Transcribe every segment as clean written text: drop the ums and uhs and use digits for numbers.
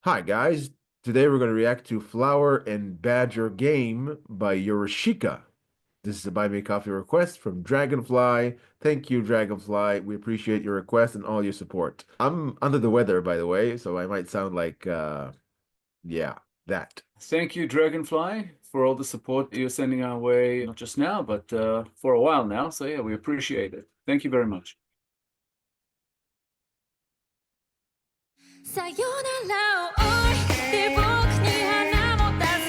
Hi guys, today we're going to react to Flower and Badger Game by YORUSHIKA. This is a Buy Me Coffee request from DragonPhly. Thank you, DragonPhly. We appreciate your request and all your support. I'm under the weather, by the way, so I might sound like, yeah, that. Thank you, DragonPhly, for all the support you're sending our way, not just now, but for a while now. So, yeah, we appreciate it. Thank you very much. さよならを置いて僕に花も出せ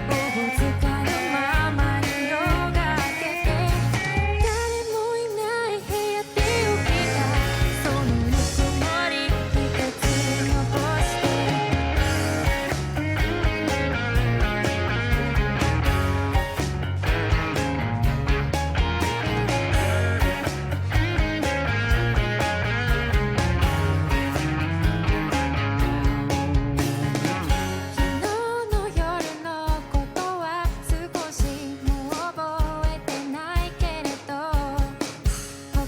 おぼつかぬままに夜が明けて誰もいない部屋で起きたそのぬくもり一つ残昨日の夜のことは少しもう覚えてないけれど他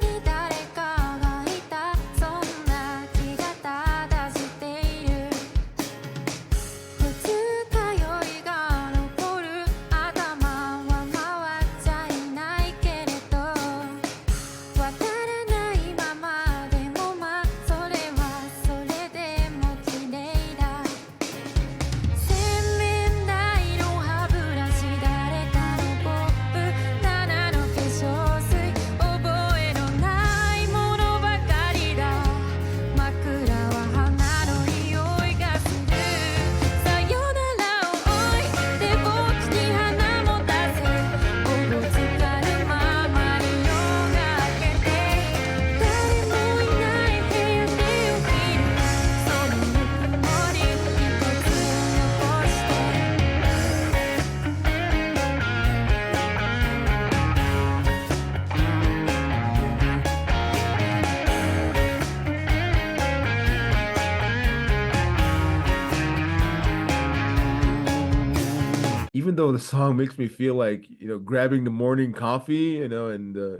に誰かがいたそんな気がただしている二日酔いが残る頭は回っちゃいないけれど渡らないままでもまあそれはそれでも綺麗だ洗面台の歯ブラシ誰かのポップ7の化粧水覚えのないものばかりだ枕は花の匂いがするさよならを置いて僕に花も出せおぼつかぬままに夜が明けて誰もいない部屋で起きるそのぬくもり一つ残して Even though the song makes me feel like, grabbing the morning coffee, and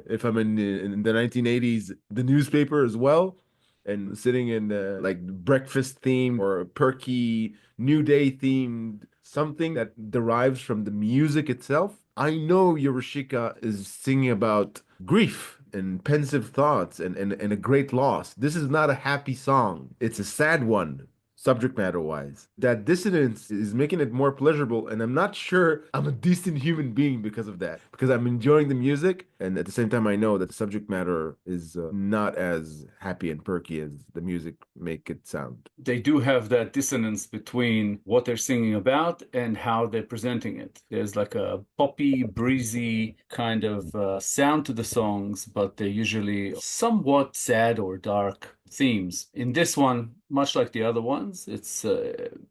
if I'm in the 1980s, the newspaper as well, and sitting in like breakfast theme or perky New Day themed something that derives from the music itself. I know Yorushika is singing about grief and pensive thoughts and a great loss. This is not a happy song. It's a sad one subject matter wise. That dissonance is making it more pleasurable, and I'm not sure I'm a decent human being because of that. Because I'm enjoying the music, and at the same time, I know that the subject matter is not as happy and perky as the music make it sound. They do have that dissonance between what they're singing about and how they're presenting it. There's like a poppy, breezy kind of sound to the songs, but they're usually somewhat sad or dark themes. In this one, much like the other ones, it's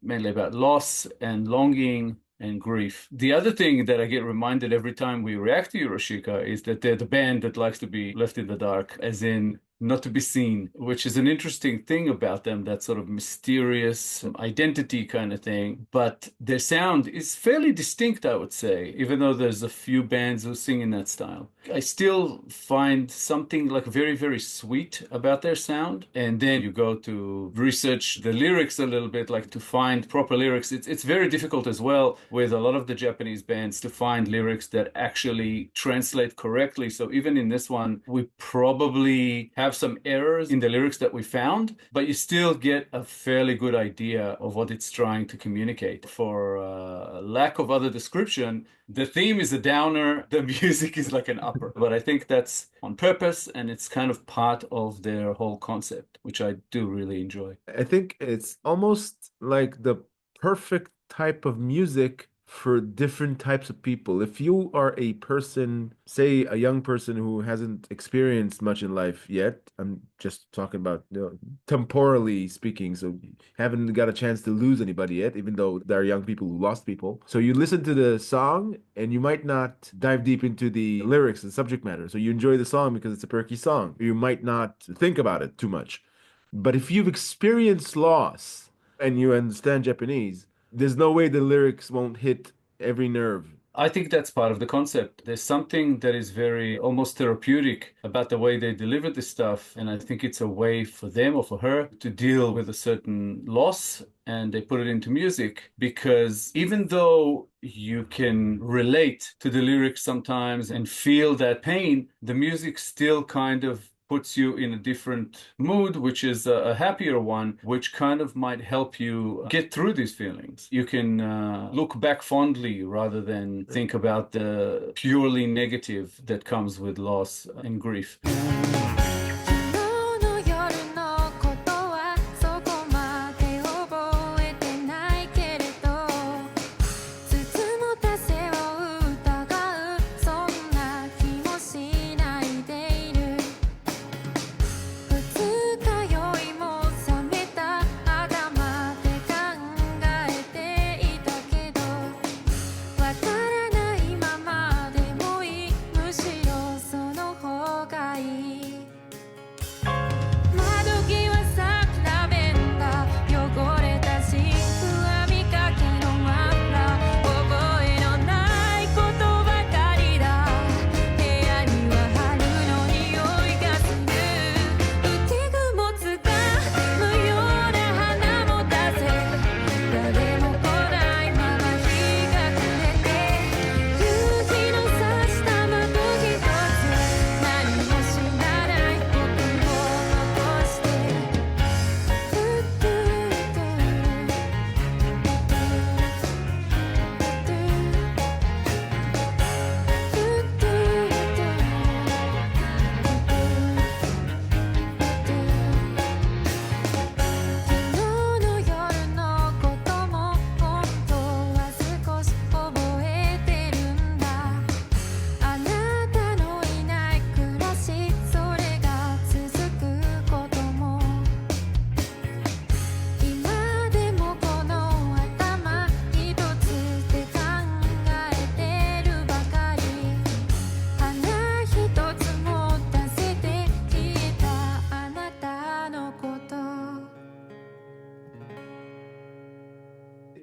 mainly about loss and longing and grief. The other thing that I get reminded every time we react to Yorushika is that they're the band that likes to be left in the dark, as in not to be seen, which is an interesting thing about them, that sort of mysterious identity kind of thing. But their sound is fairly distinct, I would say, even though there's a few bands who sing in that style. I still find something like very, very sweet about their sound. And then you go to research the lyrics a little bit, like to find proper lyrics. It's very difficult as well with a lot of the Japanese bands to find lyrics that actually translate correctly. So even in this one, we probably have some errors in the lyrics that we found, but you still get a fairly good idea of what it's trying to communicate. For lack of other description, the theme is a downer, the music is like an upper. But I think that's on purpose, and it's kind of part of their whole concept, which I do really enjoy. I think it's almost like the perfect type of music for different types of people. If you are a person, say a young person who hasn't experienced much in life yet, I'm just talking about, temporally speaking, so you haven't got a chance to lose anybody yet, even though there are young people who lost people. So you listen to the song and you might not dive deep into the lyrics and subject matter. So you enjoy the song because it's a perky song. You might not think about it too much. But if you've experienced loss and you understand Japanese, there's no way the lyrics won't hit every nerve. I think that's part of the concept. There's something that is very almost therapeutic about the way they deliver this stuff. And I think it's a way for them or for her to deal with a certain loss. And they put it into music because even though you can relate to the lyrics sometimes and feel that pain, the music still kind of puts you in a different mood, which is a happier one, which kind of might help you get through these feelings. You can look back fondly rather than think about the purely negative that comes with loss and grief. 昨日の夜のことはそこまで覚えてないけれど筒の出せを疑うそんな気もしないでいる二日酔いも覚めた頭で考えていたけどわからないままでもいいむしろその方がいい窓際さラベンダー汚れたシンクは見かけのマフラー覚えのないことばかりだ部屋には春の匂いがする浮き雲つかむような花も出せ誰も来ないまま日が暮れて夕日の差した窓一つ何も知らない僕を残してトゥトゥトゥトゥトゥトゥ昨日の夜のことも本当は少し覚えてるんだあなたのいない暮らしそれが続くことも今でもこの頭一つで考えてるばかり花一つも出せて消えたあなたのこと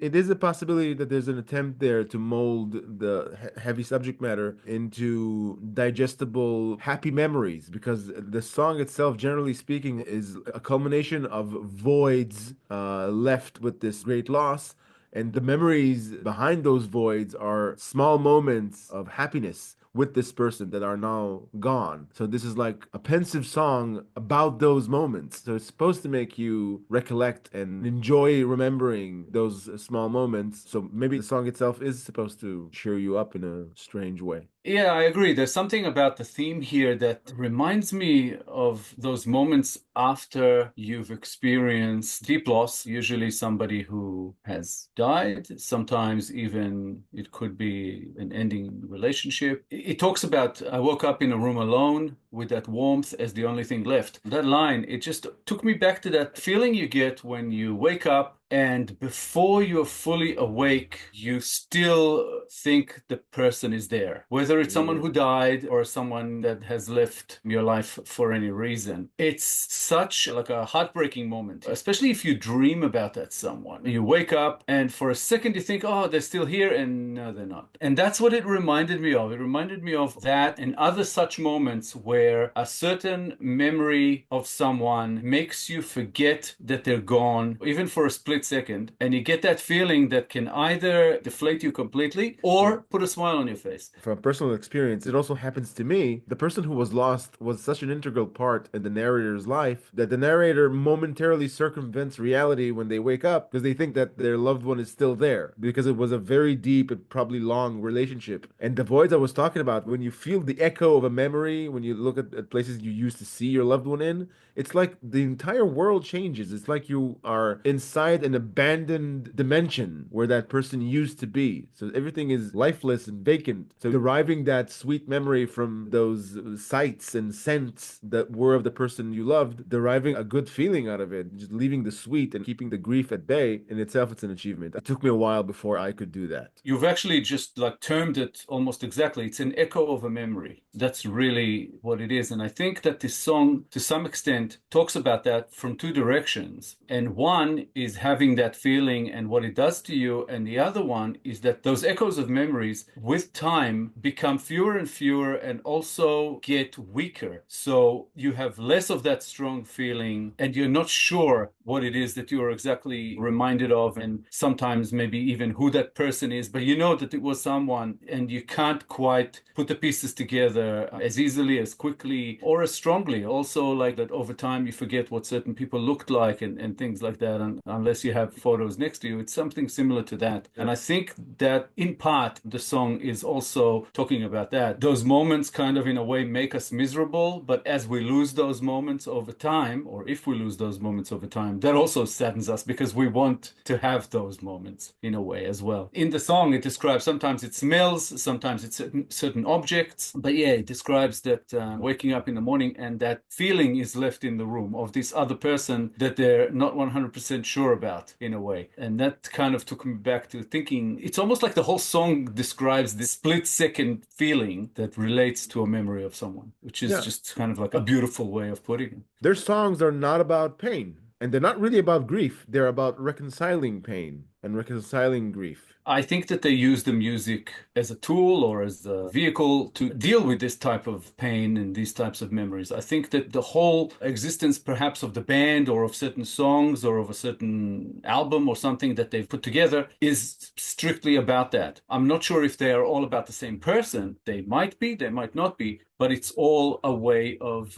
It is a possibility that there's an attempt there to mold the heavy subject matter into digestible, happy memories, because the song itself, generally speaking, is a culmination of voids left with this great loss. And the memories behind those voids are small moments of happiness with this person that are now gone. So this is like a pensive song about those moments. So it's supposed to make you recollect and enjoy remembering those small moments. So maybe the song itself is supposed to cheer you up in a strange way. Yeah, I agree. There's something about the theme here that reminds me of those moments after you've experienced deep loss, usually somebody who has died. Sometimes even it could be an ending relationship. It talks about, I woke up in a room alone with that warmth as the only thing left. That line, it just took me back to that feeling you get when you wake up and before you're fully awake, you still think the person is there. Whether it's someone who died or someone that has left your life for any reason. It's such like a heartbreaking moment, especially if you dream about that someone. You wake up and for a second you think, oh, they're still here, and no, they're not. And that's what it reminded me of. It reminded me of that and other such moments where a certain memory of someone makes you forget that they're gone, even for a split second, and you get that feeling that can either deflate you completely or put a smile on your face. From personal experience, it also happens to me. The person who was lost was such an integral part in the narrator's life that the narrator momentarily circumvents reality when they wake up because they think that their loved one is still there because it was a very deep and probably long relationship. And the voids I was talking about, when you feel the echo of a memory, when you look at places you used to see your loved one in, it's like the entire world changes. It's like you are inside an abandoned dimension where that person used to be. So everything is lifeless and vacant. So deriving that sweet memory from those sights and scents that were of the person you loved, deriving a good feeling out of it, just leaving the sweet and keeping the grief at bay, in itself, it's an achievement. It took me a while before I could do that. You've actually just like termed it almost exactly. It's an echo of a memory. That's really what it is. And I think that this song, to some extent, talks about that from two directions. And one is how having that feeling and what it does to you. And the other one is that those echoes of memories with time become fewer and fewer and also get weaker. So you have less of that strong feeling and you're not sure what it is that you're exactly reminded of, and sometimes maybe even who that person is, but you know that it was someone, and you can't quite put the pieces together as easily, as quickly, or as strongly. Also, like that over time, you forget what certain people looked like and things like that, and unless you have photos next to you. It's something similar to that. And I think that in part, the song is also talking about that. Those moments kind of in a way make us miserable, but as we lose those moments over time, or if we lose those moments over time, that also saddens us because we want to have those moments in a way as well. In the song, it describes sometimes it smells, sometimes it's certain objects, but yeah, it describes that waking up in the morning and that feeling is left in the room of this other person that they're not 100% sure about in a way. And that kind of took me back to thinking it's almost like the whole song describes this split second feeling that relates to a memory of someone, which is just kind of like a beautiful way of putting it. Their songs are not about pain, and they're not really about grief. They're about reconciling pain and reconciling grief. I think that they use the music as a tool or as a vehicle to deal with this type of pain and these types of memories. I think that the whole existence perhaps of the band or of certain songs or of a certain album or something that they've put together is strictly about that. I'm not sure if they are all about the same person. They might be, they might not be, but it's all a way of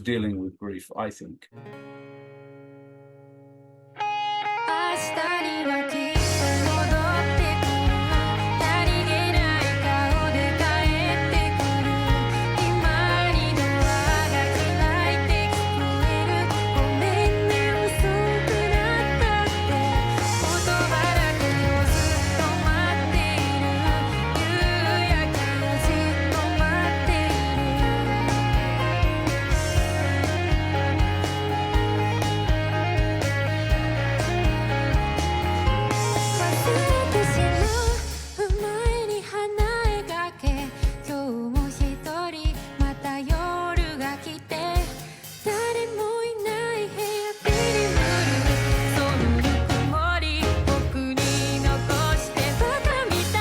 dealing with grief, I think. 明日にはきっと戻ってくる何気ない顔で帰ってくる今にドアが開いて聞こえるごめんね遅くなったって言葉だけをずっと待っている夕焼けをずっと待ってい忘れてしまう前に花描け今日も一人また夜が来て誰もいない部屋で眠るそのぬくもり僕に残してバカみたい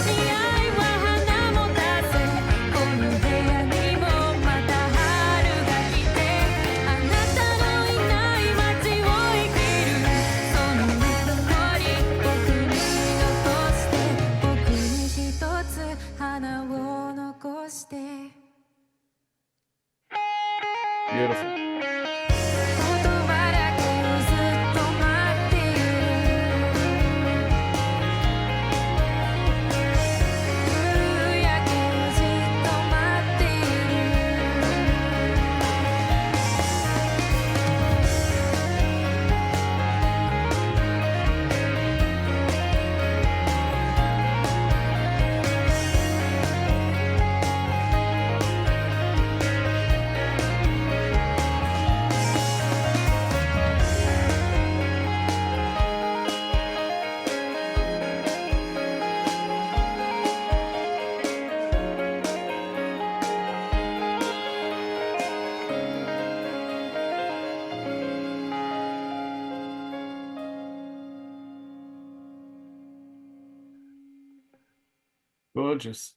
似合いは花も出せこの部屋にもまた春が来てあなたのいない街を生きるそのぬくもり僕に残して僕に一つ花を残して Beautiful. 言葉だけをずっと待っている夕焼けをずっと待っている Gorgeous.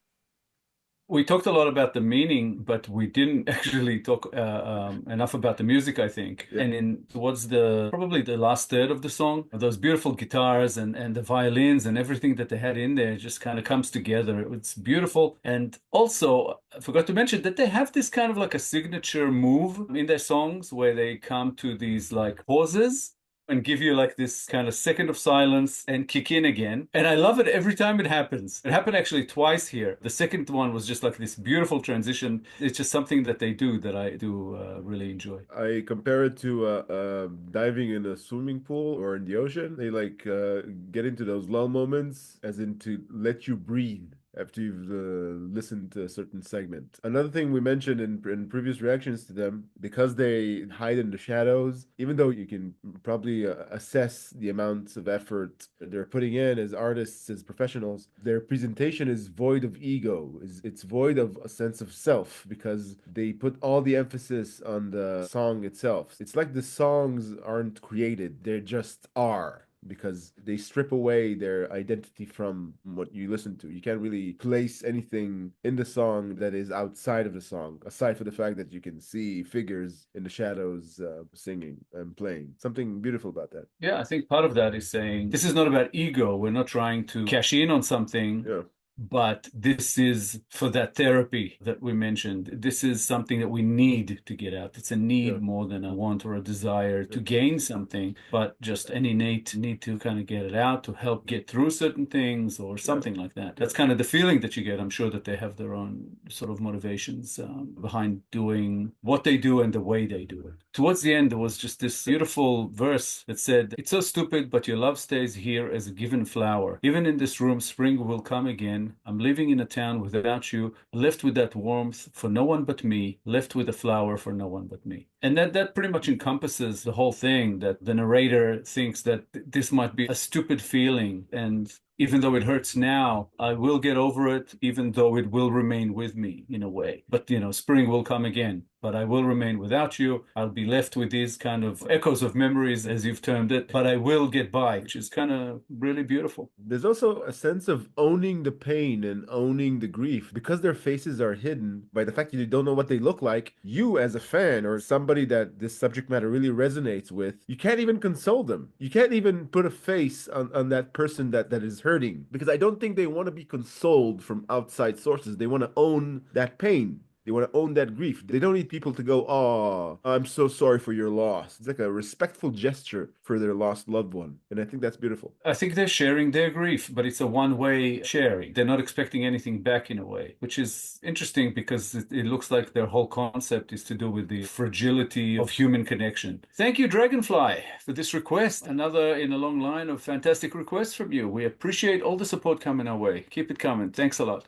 We talked a lot about the meaning, but we didn't actually talk enough about the music, I think. Yeah. And in towards the probably the last third of the song, those beautiful guitars and the violins and everything that they had in there just kind of comes together. It's beautiful. And also, I forgot to mention that they have this kind of like a signature move in their songs where they come to these like pauses and give you like this kind of second of silence and kick in again. And I love it every time it happens. It happened actually twice here. The second one was just like this beautiful transition. It's just something that they do that I do really enjoy. I compare it to diving in a swimming pool or in the ocean. They like get into those lull moments, as in to let you breathe after you've listened to a certain segment. Another thing we mentioned in previous reactions to them, because they hide in the shadows, even though you can probably assess the amounts of effort they're putting in as artists, as professionals, their presentation is void of ego. It's void of a sense of self because they put all the emphasis on the song itself. It's like the songs aren't created, they just are, because they strip away their identity from what you listen to. You can't really place anything in the song that is outside of the song, aside from the fact that you can see figures in the shadows singing and playing. Something beautiful about that. Yeah, I think part of that is saying this is not about ego. We're not trying to cash in on something. Yeah. But this is for that therapy that we mentioned. This is something that we need to get out. It's a need more than a want or a desire to gain something, but just an innate need to kind of get it out to help get through certain things or something like that. That's kind of the feeling that you get. I'm sure that they have their own sort of motivations behind doing what they do and the way they do it. Towards the end, there was just this beautiful verse that said, "It's so stupid, but your love stays here as a given flower. Even in this room, spring will come again. I'm living in a town without you, left with that warmth for no one but me, left with a flower for no one but me." And that pretty much encompasses the whole thing, that the narrator thinks that this might be a stupid feeling, and even though it hurts now, I will get over it, even though it will remain with me in a way. But, spring will come again, but I will remain without you. I'll be left with these kind of echoes of memories, as you've termed it, but I will get by, which is kind of really beautiful. There's also a sense of owning the pain and owning the grief. Because their faces are hidden by the fact that you don't know what they look like, you as a fan or somebody that this subject matter really resonates with, you can't even console them. You can't even put a face on that person that is hurting, because I don't think they want to be consoled from outside sources. They want to own that pain. They want to own that grief. They don't need people to go, "Oh, I'm so sorry for your loss." It's like a respectful gesture for their lost loved one. And I think that's beautiful. I think they're sharing their grief, but it's a one-way sharing. They're not expecting anything back in a way, which is interesting because it looks like their whole concept is to do with the fragility of human connection. Thank you, DragonPhly, for this request. Another in a long line of fantastic requests from you. We appreciate all the support coming our way. Keep it coming. Thanks a lot.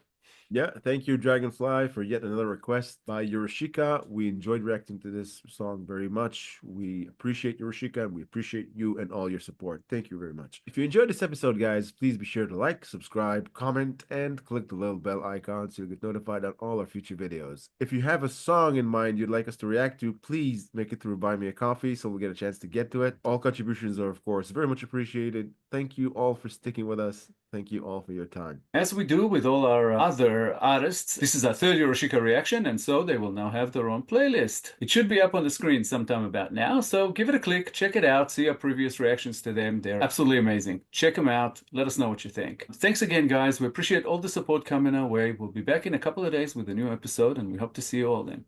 Yeah, thank you, DragonPhly, for yet another request by YORUSHIKA. We enjoyed reacting to this song very much. We appreciate YORUSHIKA, and we appreciate you and all your support. Thank you very much. If you enjoyed this episode, guys, please be sure to like, subscribe, comment, and click the little bell icon so you'll get notified on all our future videos. If you have a song in mind you'd like us to react to, please make it through Buy Me a Coffee so we'll get a chance to get to it. All contributions are, of course, very much appreciated. Thank you all for sticking with us. Thank you all for your time. As we do with all our other artists, this is our third YORUSHIKA reaction, and so they will now have their own playlist. It should be up on the screen sometime about now, so give it a click, check it out, see our previous reactions to them. They're absolutely amazing. Check them out. Let us know what you think. Thanks again, guys. We appreciate all the support coming our way. We'll be back in a couple of days with a new episode, and we hope to see you all then.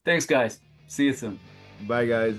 Thanks, guys. See you soon. Bye, guys.